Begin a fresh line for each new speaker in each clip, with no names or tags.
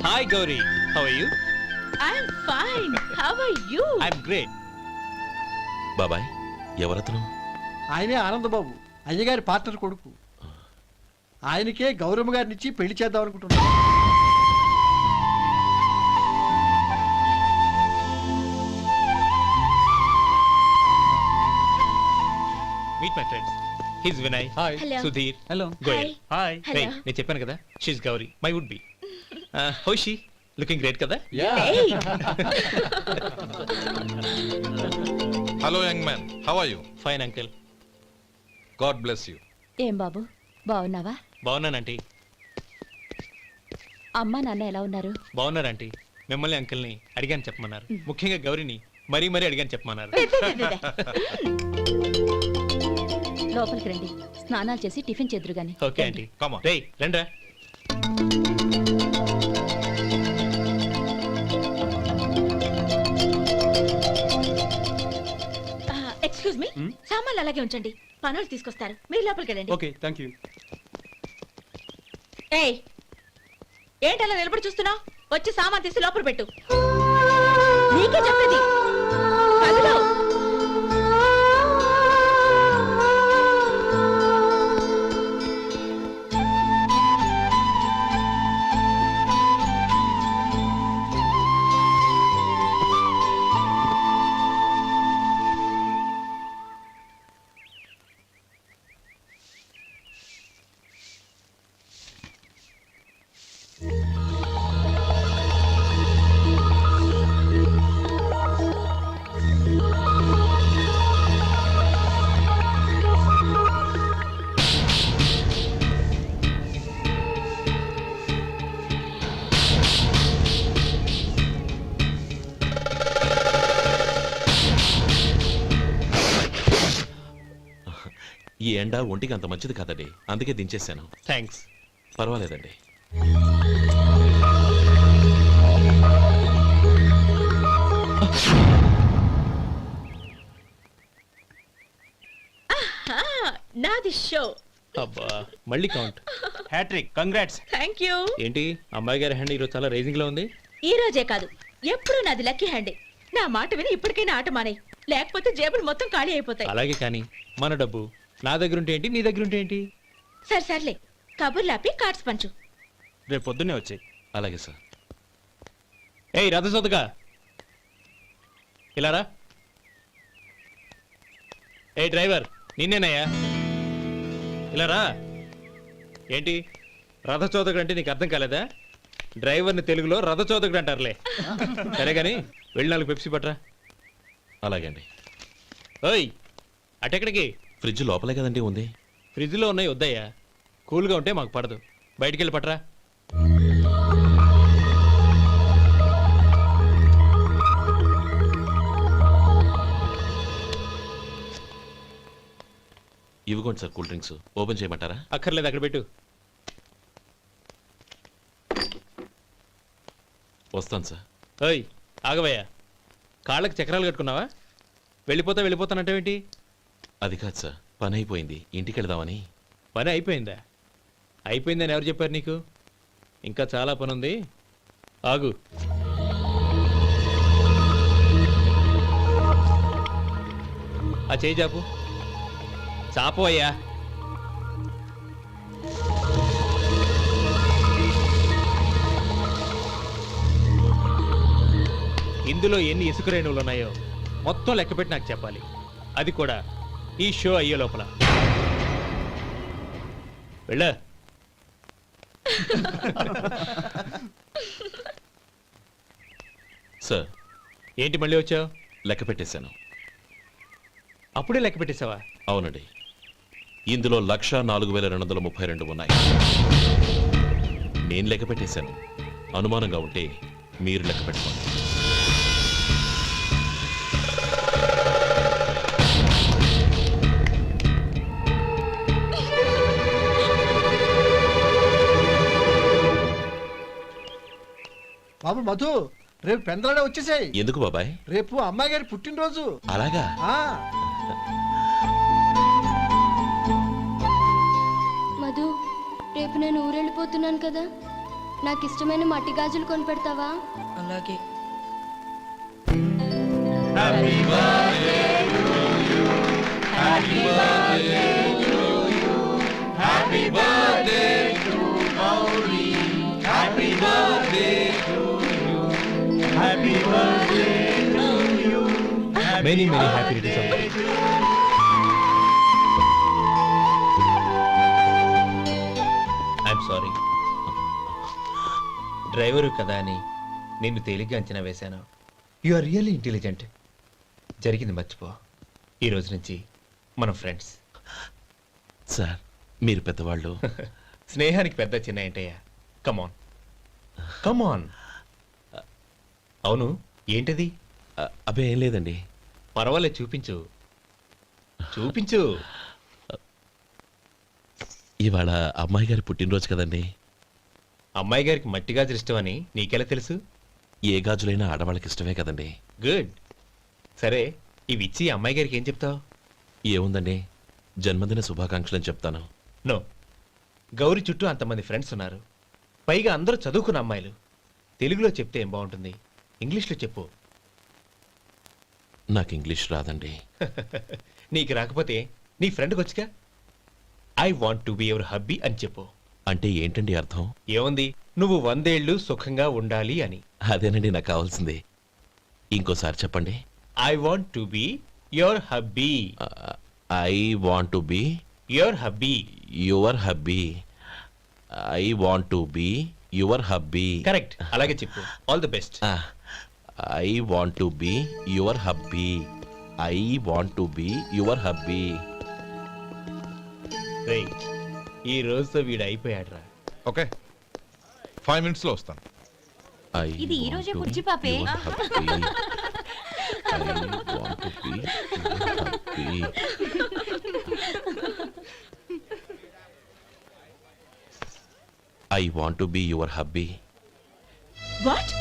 Hi Gauri, how are you?
I'm fine. How are you?
I'm great.
బాబాయ్ ఎవరతను?
ఆయనే ఆనందబాబు, అయ్యగారి పార్ట్నర్ కొడుకు. ఆయనకే గౌరమ్మ గారినిచ్చి పెళ్లి చేద్దాం అనుకుంటున్నాను.
Meet my friends. He's Vinay. Hi.
Hello.
Sudhir.
Hello.
Goyal.
Hi.
Hey,
Hello.
నేను చెప్పాను కదా, she's Gauri, my would be. How is she? Looking great కదా?
Hey.
Hello, young man. How are you?
Fine uncle.
God bless you.
ఏం బాబు బాగున్నావా?
బాగున్నానంటీ.
అమ్మ నాన్న ఎలా ఉన్నారు?
బాగున్నారంటీ. మిమ్మల్ని అంకుల్ని అడిగాను చెప్పమన్నారు. ముఖ్యంగా గౌరిని మరీ అడిగాను చెప్పమన్నారు.
లోపలికి రండి, స్నానాలు చేసి టిఫిన్ చేద్దురు గాని.
Okay aunty.
Come on.
రేయ్ రండ్రా.
ఎక్స్క్యూజ్ మీ, సామాన్లు అలాగే ఉంచండి, పనులు తీసుకొస్తారు. మీరు లోపలికి వెళ్ళండి.
Okay, thank you.
ఏయ్, ఏంటలా నిలబడి చూస్తున్నావు? వచ్చి సామాన్ తీసి లోపల పెట్టు. నీకే చెప్పేది. కదులు.
ఈ ఎండ ఒంటికి అంత మంచిది కాదండి, అందుకే దించేశాను.
థ్యాంక్స్.
పర్వాలేదండి.
నాది షో.
అబ్బా మళ్ళీ count.
Hattrick, congrats.
Thank you.
ఏంటి అమ్మాయి గారి హ్యాండ్ ఈరోజు చాలా రైజింగ్ లో ఉంది.
ఈ రోజే కాదు, ఎప్పుడు నాది లక్కీ హ్యాండే. నా మాట విని ఇప్పటికైనా ఆట మానే, లేకపోతే జేబులు మొత్తం ఖాళీ అయిపోతాయి.
అలాగే కానీ మన డబ్బు నా దగ్గర ఉంటే ఏంటి, నీ దగ్గర ఉంటే ఏంటి?
సరే సర్లే, కబుర్లాపి కార్డ్స్ పంచు.
రేపు పొద్దున్నే వచ్చాయి.
అలాగే సార్.
ఏయ్ రథసోదగా ఇలా రా. ఏ డ్రైవర్ నిన్నేనయ్యా, ఇలా రా. ఏంటి రథచోదకుడు అంటే నీకు అర్థం కాలేదా? డ్రైవర్ని తెలుగులో రథచోదకుడు అంటారులే. సరే కానీ వెళ్ళి 4 పెప్సీ పట్రా.
అలాగే అండి.
ఓయ్ అటెక్కడికి?
ఫ్రిడ్జ్ లోపలే కదండి ఉంది.
ఫ్రిడ్జ్లో ఉన్నాయి వద్దయ్యా, కూల్గా ఉంటే మాకు పడదు. బయటికి వెళ్ళి పట్రా.
ఇవ్వకోండి సార్, కూల్ డ్రింక్స్ ఓపెన్ చేయమంటారా?
అక్కర్లేదు, అక్కడ పెట్టు.
వస్తాను సార్.
ఓయ్ ఆగవయ్యా, కాళ్ళకి చక్రాలు కట్టుకున్నావా? వెళ్ళిపోతానంటావేంటి?
అది కాదు సార్, పని అయిపోయింది, ఇంటికి వెళదామని.
పని అయిపోయిందా? అయిపోయిందని ఎవరు చెప్పారు నీకు? ఇంకా చాలా పని ఉంది, ఆగు. ఆ చేయి చాపు. చాపు అయ్యా. ఇందులో ఎన్ని ఇసుక రేణువులు ఉన్నాయో మొత్తం లెక్కపెట్టి నాకు చెప్పాలి, అది కూడా ఈ షో అయ్యే లోపల. వెళ్ళ.
సార్
ఏంటి మళ్ళీ వచ్చావు?
లెక్క పెట్టేశాను.
అప్పుడే లెక్క పెట్టేశావా?
అవునండి, ఇందులో 1,04,232 ఉన్నాయి. నేను లెక్క పెట్టేశాను. అనుమానంగా ఉంటే మీరు లెక్క పెట్టుకోండి.
బాబు మధు, రేపు పెందలాడే వచ్చేసాయి.
ఎందుకు బాబాయ్?
రేపు అమ్మాయి గారి పుట్టినరోజు.
అలాగా?
మధు, రేపు నేను ఊరెళ్ళిపోతున్నాను కదా, నాకు ఇష్టమైన మట్టి గాజులు కొనిపెడతావా?
అలాగే.
Many happy returns of the day. I am sorry. Driver కదా అని నిన్ను తేలిగ్గా అంచనా వేశాను. You are really intelligent. జరిగింది మర్చిపో. ఈ రోజు నుంచి మనం ఫ్రెండ్స్.
సార్ మీరు పెద్దవాళ్ళు.
స్నేహానికి పెద్ద చిన్న ఏంటయ్యా? కమాన్ కమాన్. అవును, ఏంటది?
అబ్బే ఏం లేదండి.
పర్వాలేదు, చూపించు చూపించు.
ఇవాళ అమ్మాయి గారి పుట్టినరోజు కదండి.
అమ్మాయి గారికి మట్టి గాజులు ఇష్టమని నీకెలా తెలుసు?
ఏ గాజులైనా ఆడవాళ్ళకి ఇష్టమే కదండి.
గుడ్. సరే, ఇవి ఇచ్చి అమ్మాయి గారికి ఏం చెప్తావు?
ఏముందండి, జన్మదిన శుభాకాంక్షలని చెప్తాను.
నో, గౌరీ చుట్టూ అంతమంది ఫ్రెండ్స్ ఉన్నారు. పైగా అందరూ చదువుకున్న అమ్మాయిలు. తెలుగులో చెప్తే ఏం బాగుంటుంది? ఇంగ్లీష్లో చెప్పు.
నాకు ఇంగ్లీష్ రాదండి.
నీకు రాకపోతే నీ ఫ్రెండ్కి వచ్చుగా. I want to be your hubby అని చెప్పు.
అంటే ఏంటండి అర్థం?
ఏముంది, నువ్వు 100 ఏళ్ళు సుఖంగా ఉండాలి అని.
అదేనండి నాకు కావాల్సింది. ఇంకోసారి చెప్పండి.
I want to be your hubby.
I want to be
your hubby.
Your hubby. I want to be your hubby.
Correct, అలాగే చెప్పు. All the best.
I want to be your hubby. I want to be your hubby.
ఈ రోజుతో వీడు అయిపోయాడురా.
Okay 5 minutes లో వస్తాను.
ఇది ఈ రోజే బుజ్జి పాపే.
I want to be your hubby.
What?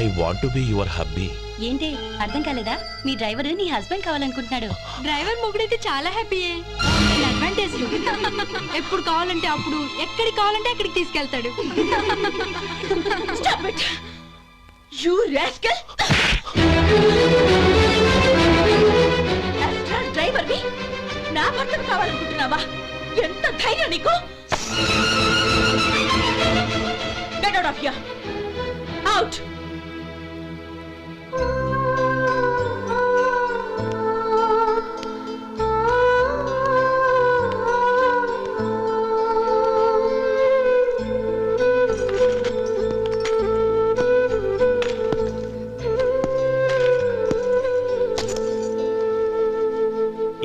I want to be your hubby.
ఏంటి అర్థం కాలేదా? మీ డ్రైవర్ నీ హస్బెండ్ కావాలనుకుంటున్నాడు. డ్రైవర్ మొగుడైతే చాలా హ్యాపీయే. అడ్వాంటేజ్ ఎప్పుడు కావాలంటే అప్పుడు, ఎక్కడికి కావాలంటే అక్కడికి తీసుకెళ్తాడు.
Stop it! You rascal! Astral driver వి నా భర్తను కావాలనుకుంటున్నావా? ఎంత ధైర్యం నీకు? Get out of here! Out!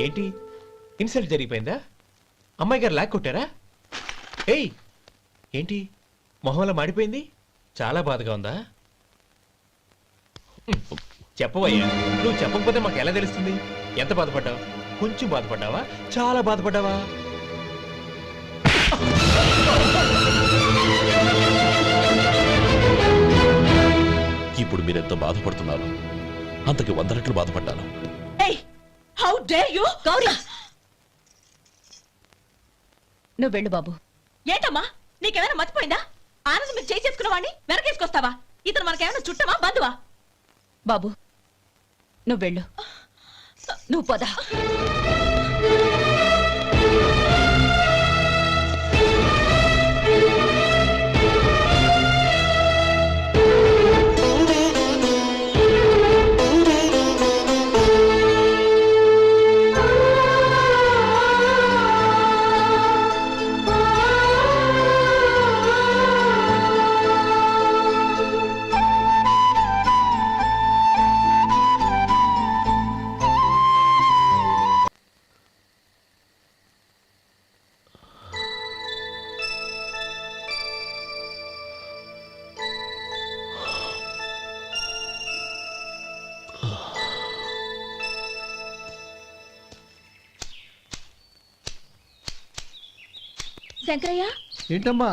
ఏంటి, ఇన్సల్ట్ జరిగిపోయిందా? అమ్మాయి గారు లాక్ కొట్టారా? ఏయ్, ఏంటి మొహంలో మాడిపోయింది? చాలా బాధగా ఉందా? చెప్పవయ్యా. నువ్వు చెప్పకపోతే మాకు ఎలా తెలుస్తుంది? ఎంత బాధపడ్డావు? కొంచెం బాధపడ్డావా? చాలా బాధపడ్డావా?
ఇప్పుడు మీరెంత బాధపడుతున్నారు, అంతకి 100 రెట్లు బాధపడ్డాను.
Hey! How dare you? Gauri! నువ్వు వెళ్ళు బాబు. ఏంటమ్మా, నీకేమైనా మర్చిపోయిందా? ఆనందం మీరు చేసుకున్న వాడిని వెనకేసుకొస్తావా? ఇతను మనకేమైనా చుట్టమా బంధువా? బాబు నువ్వు వెళ్ళు. నువ్వు పద. శంకరయ్య,
ఏంటమ్మా?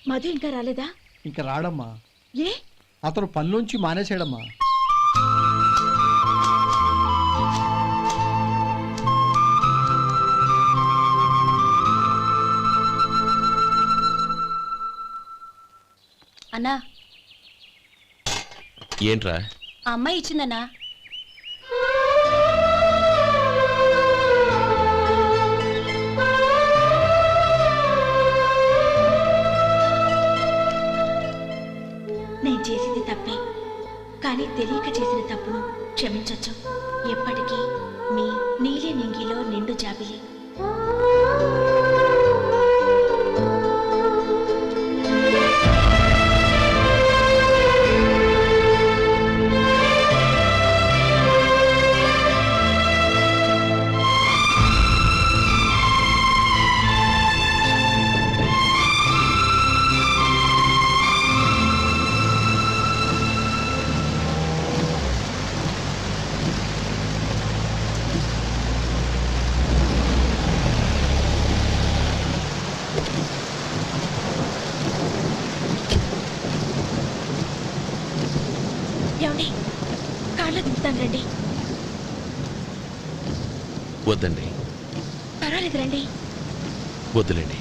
మధు ఇంకా రాలేదా?
ఇంకా రాడమ్మా.
ఏ?
అతను పనిలోంచి మానేసాడమ్మా.
అన్నా
ఏంట్రా?
ఆ అమ్మాయి ఇచ్చిందన్నా.
నేను చేసింది తప్పే, కానీ తెలియక చేసిన తప్పును క్షమించొచ్చు. ఎప్పటికీ మీ నీలి నింగిలో నిండు జాబిలి. ఏమండి, కార్లో దింపుతాను రండి.
వద్దండి,
పర్వాలేదు రండి.
వద్దులేండి.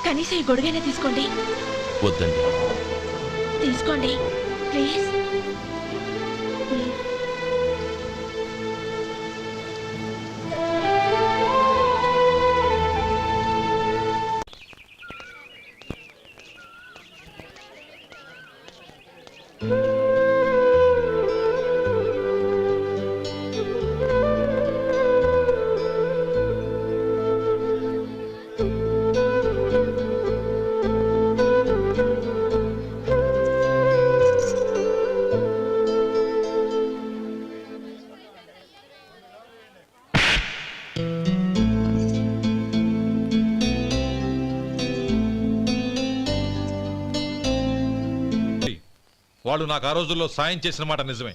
కనీసం ఈ గొడుగైనా తీసుకోండి.
వద్దండి.
తీసుకోండి ప్లీజ్.
వాళ్ళు నాకు ఆ రోజుల్లో సాయం చేసిన మాట నిజమే.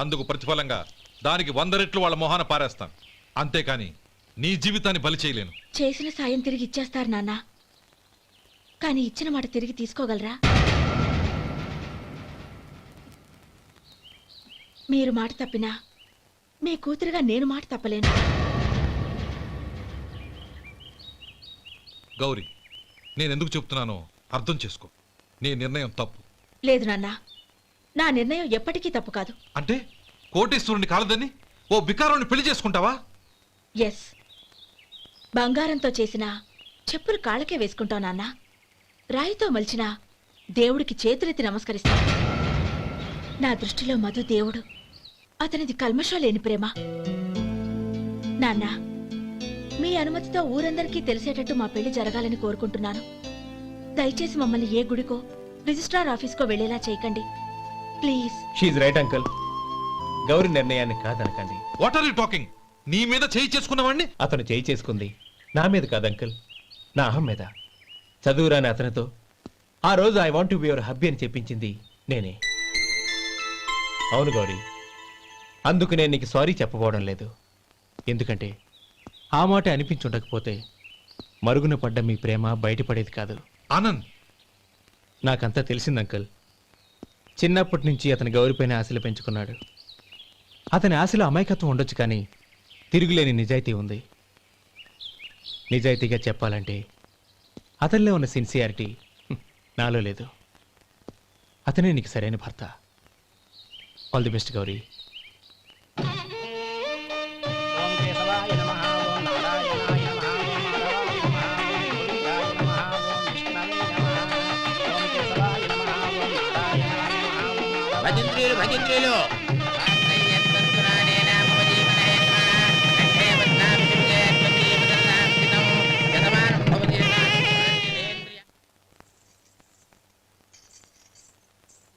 అందుకు ప్రతిఫలంగా దానికి 100 రెట్లు వాళ్ళ మొహాన పారేస్తాను. అంతేకాని నీ జీవితాన్ని బలి చేయలేను.
చేసిన సాయం తిరిగి ఇచ్చేస్తారు నాన్న, కానీ ఇచ్చిన మాట తిరిగి తీసుకోగలరా? మీరు మాట తప్పినా మీ కూతురుగా నేను మాట తప్పలేను.
గౌరీ, నేనెందుకు చెప్తున్నానో అర్థం చేసుకో. నీ నిర్ణయం తప్పు.
లేదు నాన్న, నా నిర్ణయం ఎప్పటికీ తప్పు కాదు.
అంటే కోటేశ్వరుని కాలదని ఓ బికారుని పెళ్లి చేసుకుంటావా?
ఎస్, బంగారంతో చేసిన చెప్పులు కాళ్ళకే వేసుకుంటావు నాన్న. రాయితో మలిచిన దేవుడికి చేతులెత్తి నమస్కరిస్తాను. నా దృష్టిలో మధు దేవుడు, అతనిది కల్మషం లేని ప్రేమ. నాన్న, మీ అనుమతితో ఊరందరికీ తెలిసేటట్టు మా పెళ్లి జరగాలని కోరుకుంటున్నాను. దయచేసి మమ్మల్ని ఏ గుడికో రిజిస్ట్రార్ ఆఫీస్కో వెళ్లేలా చేయకండి please.
She's right uncle. Gauri నిర్ణయాన్ని కాదనకండి.
What are you talking? నీ మీద చేయి చేసుకున్నవాడిని
అతను చేయి చేసుకుంది నా మీద కాదు అంకుల్, నా అహం మీద. చదువురాని అతనితో ఆ రోజు I want to be your hubby అని చెప్పించింది నేనే. అవును గౌరీ, అందుకు నేను నీకు సారీ చెప్పబోవడం లేదు. ఎందుకంటే ఆ మాట అనిపించుండకపోతే మరుగున పడ్డ మీ ప్రేమ బయటపడేది కాదు.
ఆనంద్,
నాకంతా తెలిసింది అంకుల్. చిన్నప్పటి నుంచి అతని గౌరీపైన ఆశలు పెంచుకున్నాడు. అతని ఆశలో అమాయకత్వం ఉండొచ్చు, కానీ తిరుగులేని నిజాయితీ ఉంది. నిజాయితీగా చెప్పాలంటే అతనిలో ఉన్న సిన్సియారిటీ నాలో లేదు. అతనే నీకు సరైన భర్త. All the best Gauri.
భజంత్రీలు భజంత్రీలు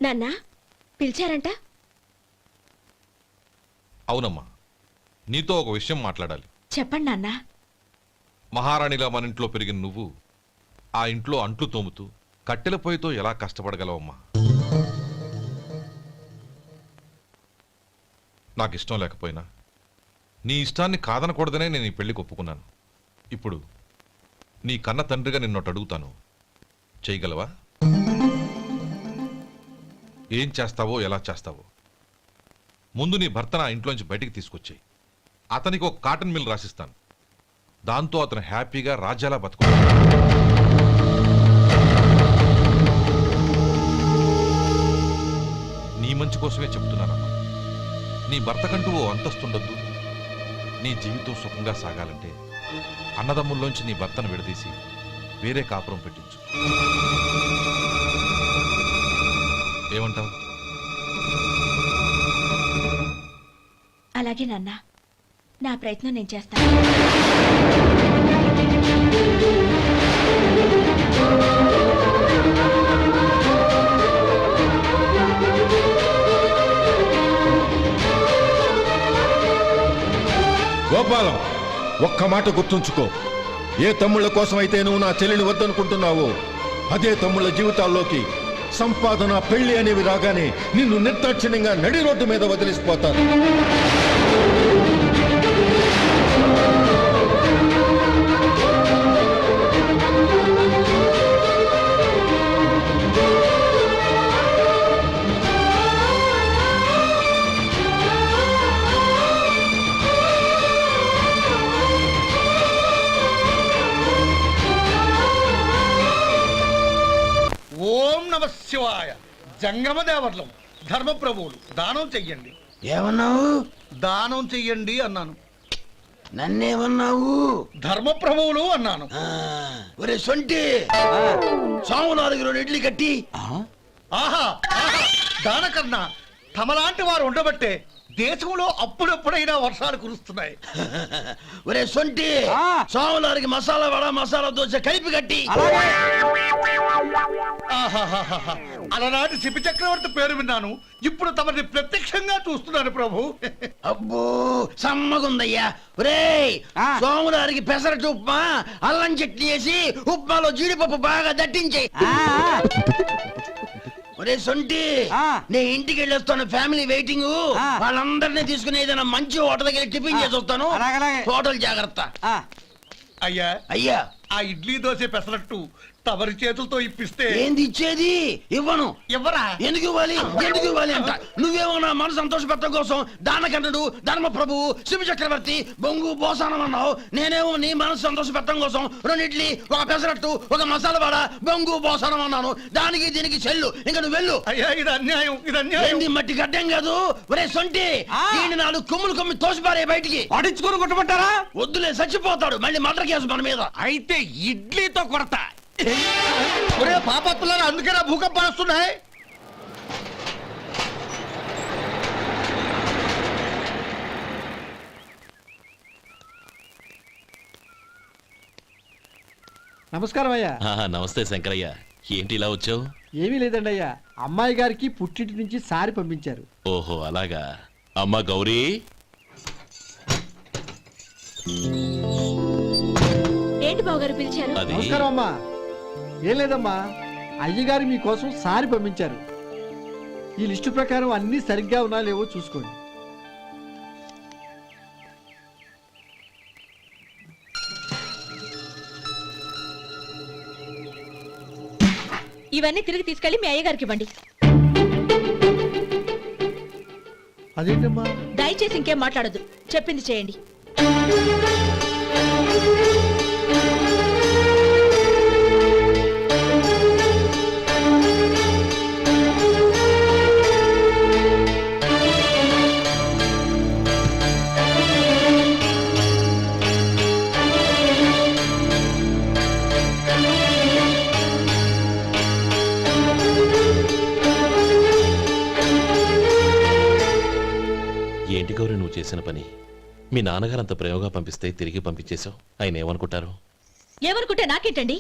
నాన్న, పిలిచారంట?
అవునమ్మా, నీతో ఒక విషయం మాట్లాడాలి.
చెప్పండి నాన్న.
మహారాణిలా మన ఇంట్లో పెరిగిన నువ్వు ఆ ఇంట్లో అంట్లు తోముతూ కట్టెల పొయ్యితో ఎలా కష్టపడగలవమ్మా? నాకు ఇష్టం లేకపోయినా నీ ఇష్టాన్ని కాదనకూడదనే నేను ఈ పెళ్లికి ఒప్పుకున్నాను. ఇప్పుడు నీ కన్న తండ్రిగా నిన్నొకటి అడుగుతాను, చేయగలవా? ఏం చేస్తావో, ఎలా చేస్తావో ముందు నీ భర్త నా ఇంట్లోంచి బయటికి తీసుకొచ్చేయి. అతనికి ఒక కాటన్ మిల్ రాసిస్తాను. దాంతో అతను హ్యాపీగా రాజ్యాలా బతుకు. నీ మంచి కోసమే చెప్తున్నానమ్మా. నీ భర్తకంటూ ఓ అంతస్తుండొద్దు. నీ జీవితం సుఖంగా సాగాలంటే అన్నదమ్ముల్లోంచి నీ భర్తను విడదీసి వేరే కాపురం పెట్టించు. ఏమంటావు?
అలాగే నాన్న, నా ప్రయత్నం నేను చేస్తాను.
గోపాలం, ఒక్క మాట గుర్తుంచుకో. ఏ తమ్ముళ్ళ కోసమైతే నువ్వు నా చెల్లిని వద్దనుకుంటున్నావో అదే తమ్ముళ్ళ జీవితాల్లోకి సంపాదన, పెళ్లి అనేవి రాగానే నిన్ను నిర్దాక్షిణ్యంగా నడి రోడ్డు మీద వదిలిసిపోతారు.
ఓం నమ శివాయ. జంగమ దేవర్లం, ధర్మప్రభువులు, దానం చెయ్యండి.
ఏమన్నావు?
దానం చెయ్యండి అన్నాను.
నన్నేమన్నావు?
ధర్మప్రభువులు అన్నాను.
ఒరే సొంటి, సాము 4 ఇడ్లీ కట్టి.
ఆహా ఆహా, దానకన్నా తమలాంటి వారు ఉండబట్టే దేశంలో అప్పుడప్పుడైనా వర్షాలు కురుస్తున్నాయి.
ఒరే సొంటి, సాము మసాలా వడ, మసాలా దోశ కలిపి కట్టి.
ఆహాహాహా, అలనాటి శిపి చక్రవర్తి పేరు విన్నాను, ఇప్పుడు తమని ప్రత్యక్షంగా చూస్తున్నాను ప్రభు.
అబ్బో సమ్మగుందయ్యా. ఒరే సోములారికి పెసరట్టు ఉప్మా, అల్లం చట్నీ వేసి ఉప్మాలో జీడిపప్పు బాగా దట్టించే. ఒరే సొంటి, నేను ఇంటికి వెళ్ళొస్తాను, ఫ్యామిలీ వెయిటింగ్. వాళ్ళందరినీ తీసుకుని ఏదైనా మంచి హోటల్ దగ్గర టిఫిన్ చేసి వస్తాను. హోటల్ జాగ్రత్త.
అయ్యా
అయ్యా,
ఆ ఇడ్లీ దోశ పెసరట్టు తమరి చేతులతో ఇప్పిస్తే.
ఏంది ఇచ్చేది? ఇవ్వను.
ఎవరా?
ఎందుకు ఇవ్వాలి? ఎందుకు ఇవ్వాలి అంట? నువ్వేమో నా మనసు సంతోషపెట్టడం కోసం దానకన్నుడు, ధర్మ ప్రభువు, శివ చక్రవర్తి, బొంగు బోసానం అన్నావు. నేనేమో నీ మనసు సంతోషపెట్టడం కోసం 2 ఇడ్లీ, ఒక పెసరట్టు, ఒక మసాలా వడ, బొంగు బోసానం అన్నాను. దానికి దీనికి చెల్లు. ఇంకా నువ్వు వెళ్ళు.
అయ్యా ఇది అన్యాయం, ఇది అన్యాయం.
ఏంది మట్టి గడ్డం కాదు. ఒరే సొంటి, దీన్ని 4 కొమ్ములు కొమ్మి తోసిపారే బయటికి.
పడించుకొని కొట్టమంటారా?
వద్దులే, చచ్చిపోతాడు. మళ్ళీ మర్డర్ కేసు మన మీద.
అయితే ఇడ్లీతో కొడతా.
ఒరే పాపత్తులారా, అందుకేనా భూకంపాలు వస్తున్నాయి? నమస్కారం అయ్యా.
నమస్తే శంకరయ్య, ఏంటి ఇలా వచ్చావు?
ఏమీ లేదండి అయ్యా, అమ్మాయి గారికి పుట్టింటి నుంచి సారి పంపించారు.
ఓహో అలాగా. అమ్మా గౌరీ,
ఏంటి బావగారు పిలిచారు?
అది
నమస్కారం అమ్మా. ఏం లేదమ్మా, అయ్యగారు మీకోసం సారి పంపించారు. ఈ లిస్టు ప్రకారం అన్ని సరిగ్గా ఉన్నా లేవో చూసుకోండి.
ఇవన్నీ తిరిగి తీసుకెళ్లి మీ అయ్యగారికి ఇవ్వండి.
అదేంటమ్మా?
దయచేసి ఇంకేం మాట్లాడొద్దు, చెప్పింది చేయండి.
ఏంటి గౌరీ నువ్వు చేసిన పని? మీ నాన్నగారు అంత ప్రేమగా పంపిస్తే తిరిగి పంపించేశావు. ఆయన ఏమనుకుంటారు?
ఏమనుకుంటే నాకేంటండి?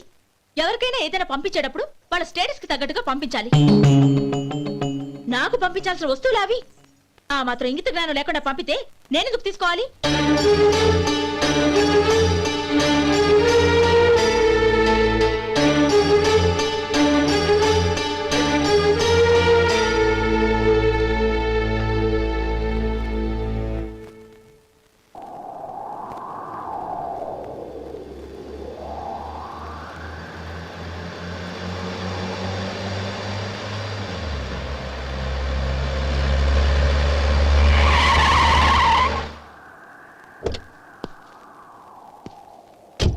ఎవరికైనా ఏదైనా పంపించేటప్పుడు వాళ్ళ స్టేటస్ కి తగ్గట్టుగా పంపించాలి. నాకు పంపించాల్సిన వస్తువులు అవి. ఆ మాత్రం ఇంగిత జ్ఞానం లేకుండా పంపితే నేనెందుకు తీసుకోవాలి?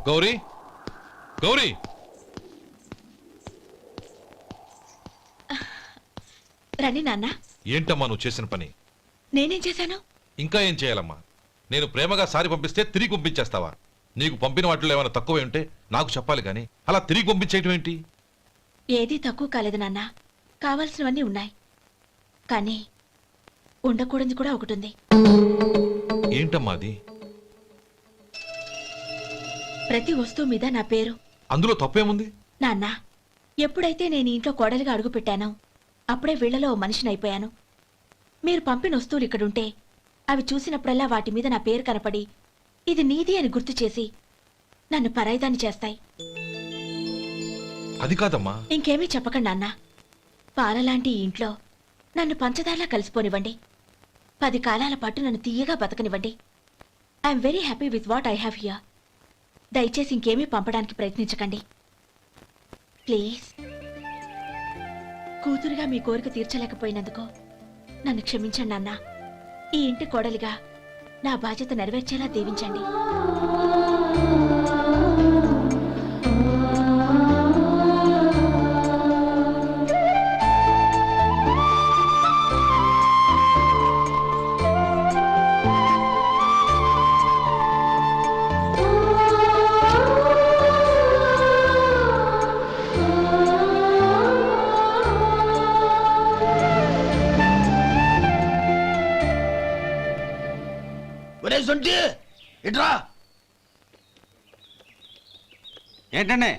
గౌరీ గౌరీ
రండి నాన్న.
ఏంటమ్మా నువ్వు చేసిన పని?
నేనేం చేశాను?
ఇంకా ఏం చేయాలమ్మా? నేను ప్రేమగా సారి పంపిస్తే తిరిగి పంపించేస్తావా? నీకు పంపిన వాటిలో ఏమైనా తక్కువ ఉంటే నాకు చెప్పాలి కానీ అలా తిరిగి పంపించేయటం ఏంటి?
ఏదీ తక్కువ కాలేదు నాన్న. కావాల్సినవన్నీ ఉన్నాయి, కానీ ఉండకూడదు కూడా ఒకటి ఉంది.
ఏంటమ్మా అది?
ప్రతి వస్తువు మీద నా పేరు.
అందులో తప్పేముంది?
నాన్న, ఎప్పుడైతే నేను ఇంట్లో కోడలిగా అడుగు పెట్టానో అప్పుడే వీళ్లలో ఓ మనిషిని అయిపోయాను. మీరు పంపిన వస్తువులు ఇక్కడుంటే అవి చూసినప్పుడల్లా వాటి మీద నా పేరు కనపడి ఇది నీది అని గుర్తు చేసి నన్ను పరాయిదాన్ని చేస్తాయి.
అది కాదమ్మా.
ఇంకేమీ చెప్పకండి నాన్న. పాలలాంటి ఈ ఇంట్లో నన్ను పంచదారలా కలిసిపోనివ్వండి. 10 కాలాల పాటు నన్ను తీయగా బతకనివ్వండి. I'm very happy with what I have here. దయచేసి ఇంకేమీ పంపడానికి ప్రయత్నించకండి ప్లీజ్. కూతురుగా మీ కోరిక తీర్చలేకపోయినందుకు నన్ను క్షమించండి నాన్న. ఈ ఇంటి కోడలిగా నా బాధ్యత నెరవేర్చేలా దీవించండి.
ఒరే సొంటి ఇట్రా.
ఏంటండి?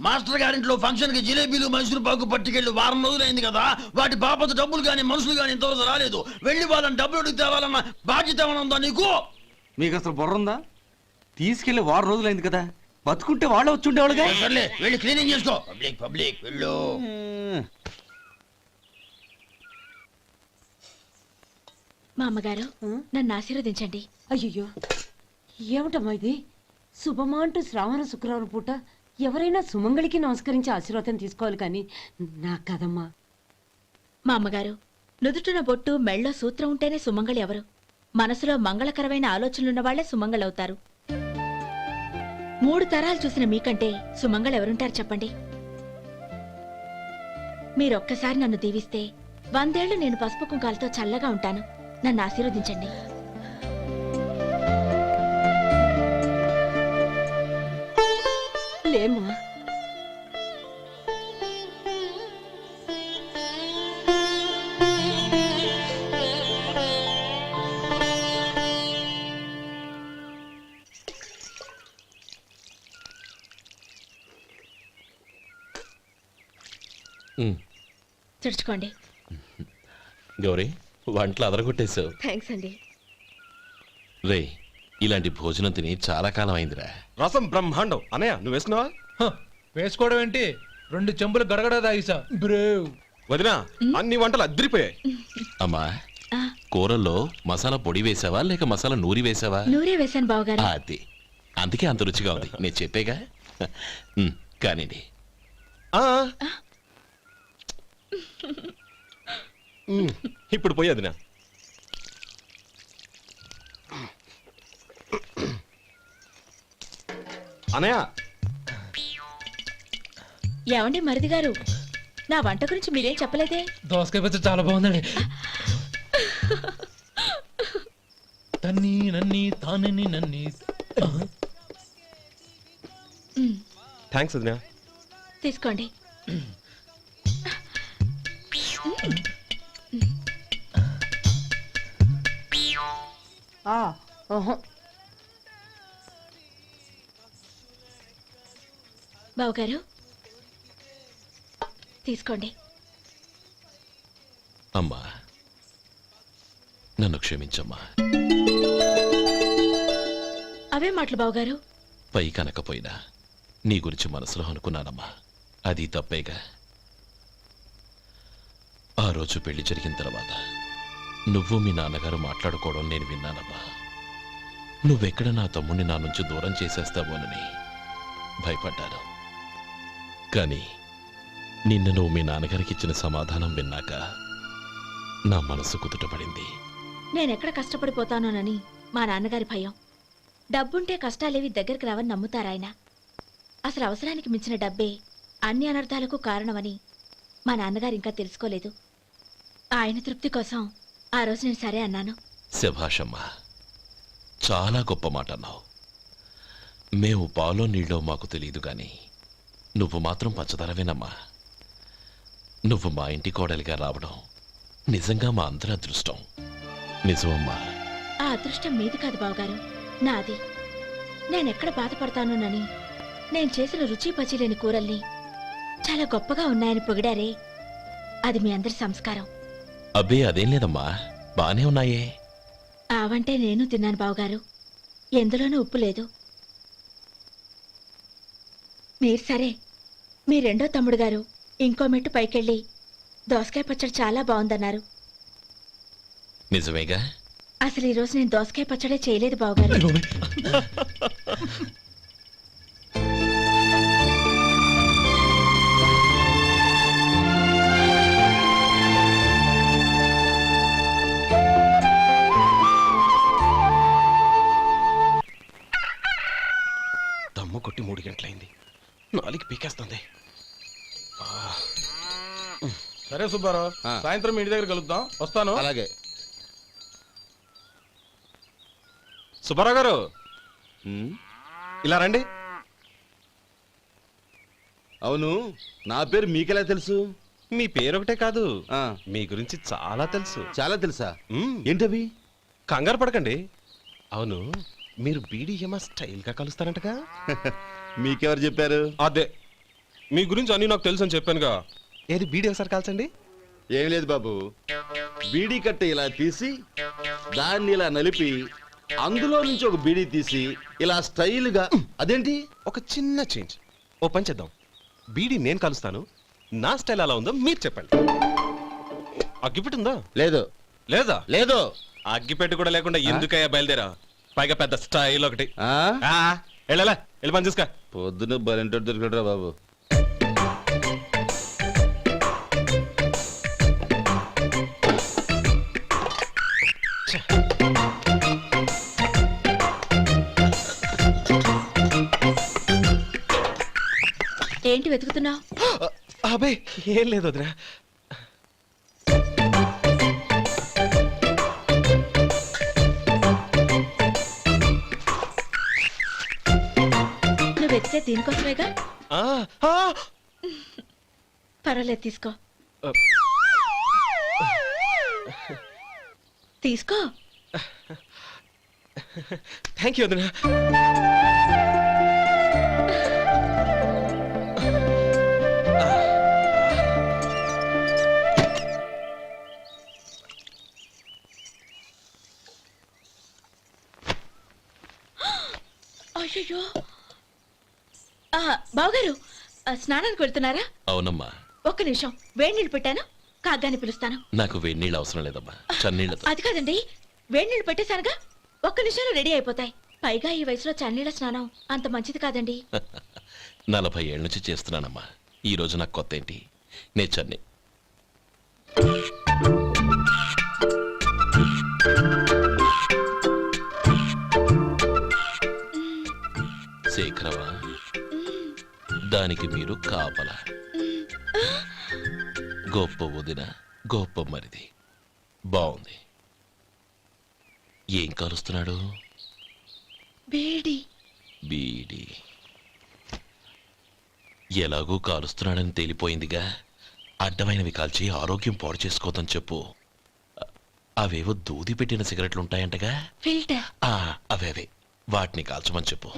మాస్టర్ గారింట్లో ఫంక్షన్ కి జిలేబీలు మైసూరు పాకు పట్టుకెళ్ళి వారం రోజులైంది కదా. వాటి బాపత డబ్బులు కానీ మనుషులు కానీ ఇంతవరకు రాలేదు. వెళ్ళి వాళ్ళని డబ్బులు అడిగి తేవాలన్న బాధ్యత ఏమైనా ఉందా నీకు?
మీకు అసలు బుర్ర ఉందా? తీసుకెళ్లి 6 రోజులైంది కదా, బతుకుంటే వాళ్ళు వచ్చి ఉండేవాళ్ళుగా.
సర్లే వెళ్ళి క్లీనింగ్ చేసుకో. పబ్లిక్ పబ్లిక్ వెళ్ళు.
మా అమ్మగారు నన్ను ఆశీర్వదించండి.
అయ్యో ఏమిటమ్మా ఇది? శుభమా అంటూ శ్రావణ శుక్రవారం పూట ఎవరైనా సుమంగళికి నమస్కరించి ఆశీర్వాదం తీసుకోవాలి కానీ నా కదమ్మా.
మా అమ్మగారు, నుదుటిన బొట్టు మెళ్ళో సూత్రం ఉంటేనే సుమంగళి ఎవరు? మనసులో మంగళకరమైన ఆలోచనలున్న వాళ్లే సుమంగళవుతారు. 3 తరాలు చూసిన మీకంటే సుమంగళ ఎవరుంటారు చెప్పండి? మీరొక్కసారి నన్ను దీవిస్తే 100 ఏళ్లు నేను పసుపు కుంకాలతో చల్లగా ఉంటాను. నన్ను ఆశీర్వదించండి.
లేమ్మా.
తుడుచుకోండి.
గౌరీ, వంటలు అదరగొట్టేశావు.
థ్యాంక్స్ అండి.
రే, ఇలాంటి భోజనం తిని చాలా కాలం అయిందిరా.
రసం బ్రహ్మాండం. అనయ్య నువ్వు వేసుకున్నావా?
వేసుకోవడం ఏంటి? 2 చెంబులు గడగడ తాగిసా. బ్రేవ్.
వదినా, అన్ని వంటలు అద్దరిపోయాయి.
అమ్మా,
ఆ,
కూరల్లో మసాలా పొడి వేసావా లేక మసాలా నూరి వేసావా?
నూరే వేశాను బావగారు.
అది అందుకే అంత రుచిగా ఉంది. నేను చెప్పేగా. కానివ్వండి.
ఇప్పుడు పోయి వదినా. అనయ్య,
ఏమండి మరిది గారు, నా వంట గురించి మీరేం చెప్పలేదే?
దోసకాయ పచ్చడి చాలా బాగుందండి. తన్ని నన్ని తానని నన్ని.
థ్యాంక్స్ వదినా.
తీసుకోండి. బావగారు తీసుకోండి.
అమ్మా, నన్ను క్షమించమ్మా.
అవే మాటలు బావగారు.
పై కనకపోయినా నీ గురించి మనసులో అనుకున్నానమ్మా. అది తప్పేగా. ఆ రోజు పెళ్లి జరిగిన తర్వాత నువ్వు మీ నాన్నగారు మాట్లాడుకోవడం నేను విన్నానమ్మా. నువ్వెక్కడ నా తమ్ముడిని నా నుంచి దూరం చేసేస్తావోనని భయపడ్డాను. కానీ నిన్న నువ్వు మీ నాన్నగారికి ఇచ్చిన సమాధానం విన్నాక నా మనసు కుదుటపడింది.
నేనెక్కడ కష్టపడిపోతానోనని మా నాన్నగారి భయం. డబ్బుంటే కష్టాలేవి దగ్గరికి రావని నమ్ముతారాయన. అసలు అవసరానికి మించిన డబ్బే అన్ని అనర్థాలకు కారణమని మా నాన్నగారు ఇంకా తెలుసుకోలేదు. ఆయన తృప్తి కోసం ఆ రోజు నేను సరే అన్నాను.
శభాషమ్మా, చాలా గొప్ప మాట అన్నావు. మేము పాలో నీళ్ళో మాకు తెలియదు గాని నువ్వు మాత్రం పంచదారవేనమ్మా. నువ్వు మా ఇంటి కోడలిగా రావడం నిజంగా మా అందరి అదృష్టం. నిజమమ్మా.
ఆ అదృష్టం మీది కాదు బావగారు, నాది. నేనెక్కడ బాధపడతానోనని నేను చేసిన రుచి పచిలేని కూరల్ని చాలా గొప్పగా ఉన్నాయని పొగిడారే, అది మీ అందరి సంస్కారం.
అబ్బే అదేం లేదమ్మా, బానే ఉన్నాయే.
ఆవంటే నేను తిన్నాను బావగారు, ఎందులోనూ ఉప్పు లేదు. మీరు సరే, మీ రెండో తమ్ముడు గారు ఇంకో మెట్టు పైకెళ్ళి దోసకాయ పచ్చడి చాలా బాగుందన్నారు.
నిజమేగా?
అసలు ఈ రోజు నేను దోసకాయ పచ్చడే చేయలేదు బావగారు.
దమ్ము కొట్టి 3 గంటలైంది, 4 పీకేస్తుంది.
సరే సుబ్బారావు, సాయంత్రం మీ ఇంటి దగ్గర కలుద్దాం. వస్తాను.
అలాగే.
సుబ్బారావు గారు, ఇలా రండి.
అవును, నా పేరు మీకెలా తెలుసు?
మీ పేరు ఒకటే కాదు, మీ గురించి చాలా తెలుసు.
చాలా తెలుసా? ఏంటవి?
కంగారు పడకండి. అవును, మీరు బీడీఎం స్టైల్ గా కలుస్తారంటగా?
మీకెవరు చెప్పారు?
అదే, మీ గురించి అన్ని నాకు తెలుసు అని చెప్పానుగా. ఏది బీడీ ఒకసారి కాల్చండి.
ఏం లేదు బాబు, బీడీ కట్ట ఇలా తీసి దాన్ని ఇలా నలిపి అందులో నుంచి ఒక బీడీ తీసి ఇలా స్టైల్గా. అదేంటి?
ఒక చిన్న చేంజ్. ఓ పని చేద్దాం, బీడీ నేను కలుస్తాను, నా స్టైల్ అలా ఉందో మీరు చెప్పండి. అగ్గిపెట్టి ఉందా?
లేదు.
లేదా?
లేదు.
అగ్గిపెట్టి కూడా లేకుండా ఎందుకయ్యా బయలుదేరా? పైగా పెద్ద స్టైల్ ఒకటి. వెళ్ళాలా, వెళ్ళి పని చూసుకో.
పొద్దున బలింటోడు దొరికడరా బాబు.
ఏంటి వెతుకుతున్నావు?
అబే ఏం లేదు వదినా.
నువ్వు వెతికే దీనికోసమేగా. పర్వాలేదు, తీసుకో. తీసుకో.
థ్యాంక్ యూ వదినా.
అయ్యో, బావగారు స్నానానికి వెళ్తున్నారా?
అవునమ్మా.
ఒక్క నిమిషం, వేడి నీళ్ళు పెట్టాను, కాగ్గాని పిలుస్తాను.
నాకు వేడి నీళ్ళు అవసరం లేదమ్మా, చన్నీళ్ళతో.
అది కాదండి, వేడి నీళ్ళు పెట్టేశానుగా, ఒక్క నిమిషంలో రెడీ అయిపోతాయి. పైగా ఈ వయసులో చన్నీళ్ళ స్నానం అంత మంచిది కాదండి.
40 ఏళ్ళ నుంచి చేస్తున్నానమ్మా, ఈ రోజు నాకు కొత్త ఏంటి? నే చన్ని. శేఖరవా, దానికి మీరు కాపలా. గొప్ప వదిన, గొప్ప మరిది. బాగుంది. ఏం కలుస్తున్నాడు?
బీడి.
బీడి ఎలాగూ కాలుస్తున్నాడని తేలిపోయిందిగా. అడ్డమైనవి కాల్చి ఆరోగ్యం పాడు చేసుకోదని చెప్పు. అవేవో దూది పెట్టిన సిగరెట్లుంటాయంటగా,
ఫిల్టర్.
అవే వాటిని కాల్చమని చెప్పు.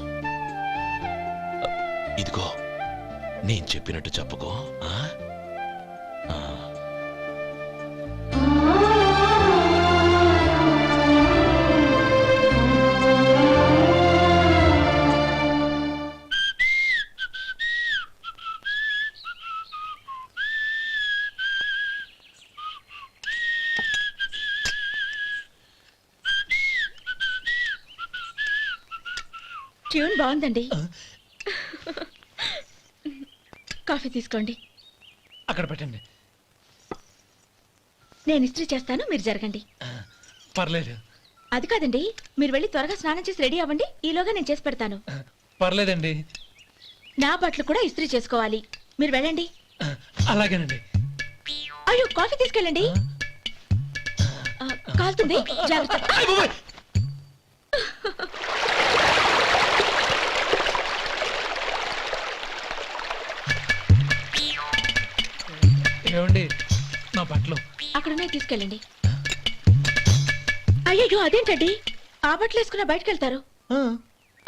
ఇదిగో, నేను చెప్పినట్టు చెప్పుకో.
ట్యూన్ బాగుందండి. కాఫీ తీసుకోండి.
అక్కడ పెట్టండి.
నేను ఇస్త్రీ చేస్తాను, మీరు జరగండి.
పర్లేదు.
అది కాదండి, మీరు వెళ్ళి త్వరగా స్నానం చేసి రెడీ అవ్వండి, ఈలోగా నేను చేసి పెడతాను.
పర్లేదండి.
నా బట్టలు కూడా ఇస్త్రీ చేసుకోవాలి. మీరు వెళ్ళండి.
అలాగేనండి.
అయ్యో కాఫీ తీసుకెళ్ళండి. కాలుతుంది, జాగ్రత్త.
ఏమండి నా బట్టలు
అక్కడున్నాయి, తీసుకెళ్ళండి. అయ్యో అదేంటండి, ఆ బట్టలు వేసుకున్న బయటకు వెళ్తారు?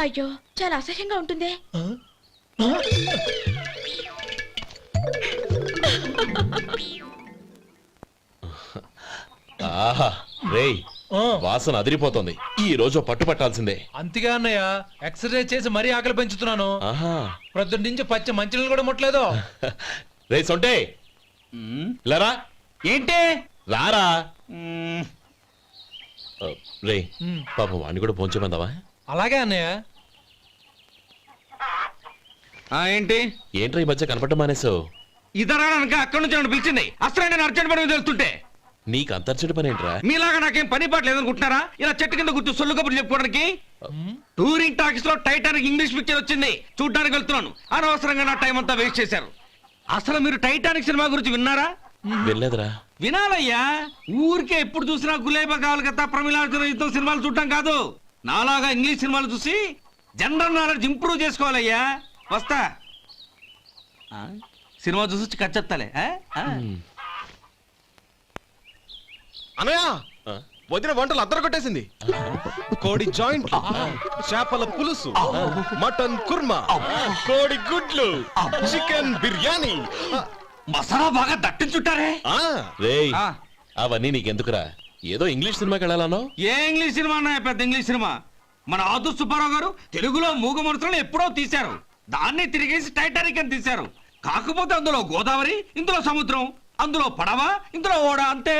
అయ్యో చాలా అసహ్యంగా ఉంటుందే.
ఆహా రేయ్, వాసన అదిరిపోతుంది. ఈ రోజు పట్టు పట్టాల్సిందే.
అంతగా అన్నయ్య, ఎక్సర్సైజ్ చేసి మరీ ఆకలి పెంచుతున్నాను.
ఆహా
ప్రొద్దున నుంచి పచ్చ మంచినీళ్ళు కూడా ముట్టలేదు.
రే సొంటే లరా,
ఏంటి
రారా. రే పాపం వాడిని కూడా పోంచమందావా?
అలాగే అన్నయ్య.
ఏంటి
ఏంట్రా ఈ మధ్య కనపడడం మానేసావు?
ఇదరా అక్కడి నుంచి నన్ను పిలిచింది. అసలు నేను అర్జెంట్ పని మీద వెళ్తుంటే
నీకు అంతర్చడి పని ఏంట్రా?
మీలాగా నాకేం పని పాట లేదనుకుంటున్నారా? ఇలా చెట్టు కింద కూర్చో సొల్లు కబుర్లు చెప్పుకోవడానికి. టూరింగ్ టాకీస్ లో టైటానిక్ ఇంగ్లీష్ పిక్చర్ వచ్చింది, చూడ్డానికి వెళ్తున్నాను. అనవసరంగా నా టైం అంతా వేస్ట్ చేశారు. అసలు మీరు టైటానిక్ సినిమా గురించి విన్నారా?
వెళ్ళలేదురా.
వినాలయ్యా. ఊరికే ఎప్పుడు చూసినా గులేబా కావాలి కదా, ప్రమిళార్జున యుద్ధం సినిమాలు చూడటం కాదు. నాలాగా ఇంగ్లీష్ సినిమాలు చూసి జనరల్ నాలెడ్జ్ ఇంప్రూవ్ చేసుకోవాలయ్యా. వస్తా. సినిమా చూసి కచ్చెత్తాలే.
అనయ్య, వదిన వంటలు అద్దరు కొట్టేసింది. కోడి జాయింట్, చేపల పులుసు, మటన్ కుర్మా, కోడి గుడ్లు, చికెన్ బిర్యానీ.
మసాలా బాగా దట్టించుంటారే.
రేయ్ అవన్నీ నీకెందుకురా? ఏదో ఇంగ్లీష్ సినిమాకి వెళ్ళాలనో?
ఏ ఇంగ్లీష్ సినిమా అన్నా? పెద్ద ఇంగ్లీష్ సినిమా. మన ఆదు సుబ్బారావు గారు తెలుగులో మూగ మనుషులను ఎప్పుడో తీశారు. దాన్ని తిరిగేసి టైటానిక్ అని తీశారు. కాకపోతే అందులో గోదావరి, ఇందులో సముద్రం, అందులో పడవ, ఇందులో ఓడ, అంతే.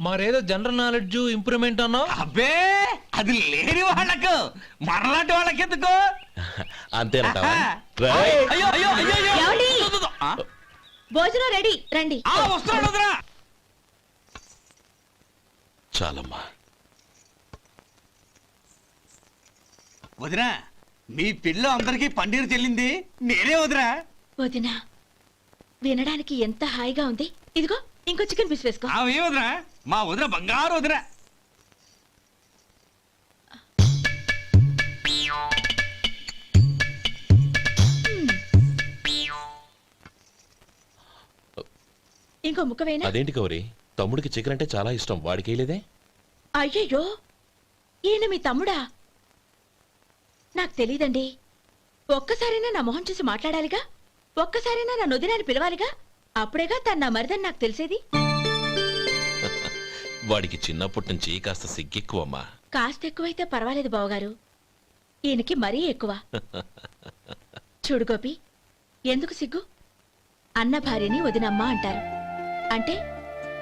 మరేదో జనరల్ నాలెడ్జ్ ఇంప్రూవ్మెంట్ అన్నా?
అబ్బే అది లేని వాళ్ళకు, మరలాంటి వాళ్ళకి ఎందుకు?
అంతేనంటావా?
అయ్యో అయ్యో అయ్యో అయ్యో.
ఏమండి?
ఆ?
భోజనం రెడీ, రండి.
వస్తున్నాడు వదరా.
చాలమ్మా.
వదినా, మీ పిల్ల అందరికీ పన్నీరు చెల్లింది నేనే వదినా.
వదినా, వినడానికి ఎంత హాయిగా ఉంది. ఇదిగో ఇంకో చికెన్ పీస్ వేసుకో.
ఏ వదినా, మా వదిన బంగారు వదినా.
ఇంకో ముక్క వేయనా?
అదేంటి గౌరీ, తమ్ముడికి చికెన్ అంటే చాలా ఇష్టం, వాడికి వేయలేదే?
అయ్యయ్యో, ఈయన మీ తమ్ముడా? నాకు తెలీదండి. ఒక్కసారైనా నా మొహం చూసి మాట్లాడాలిగా, ఒక్కసారైనా నా నొదినాన్ని పిలవాలిగా, అప్పుడేగా తను నా మరిదని నాకు తెలిసేది.
వాడికి చిన్నప్పటి నుంచి కాస్త సిగ్గెక్కువమ్మా.
కాస్త ఎక్కువైతే పర్వాలేదు బావగారు, ఈయనకి మరీ ఎక్కువ. చూడు గోపి, ఎందుకు సిగ్గు? అన్న భార్యని వదినమ్మ అంటారు. అంటే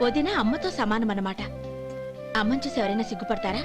వదిన అమ్మతో సమానమన్నమాట. అమ్మని చూసి ఎవరైనా సిగ్గుపడతారా?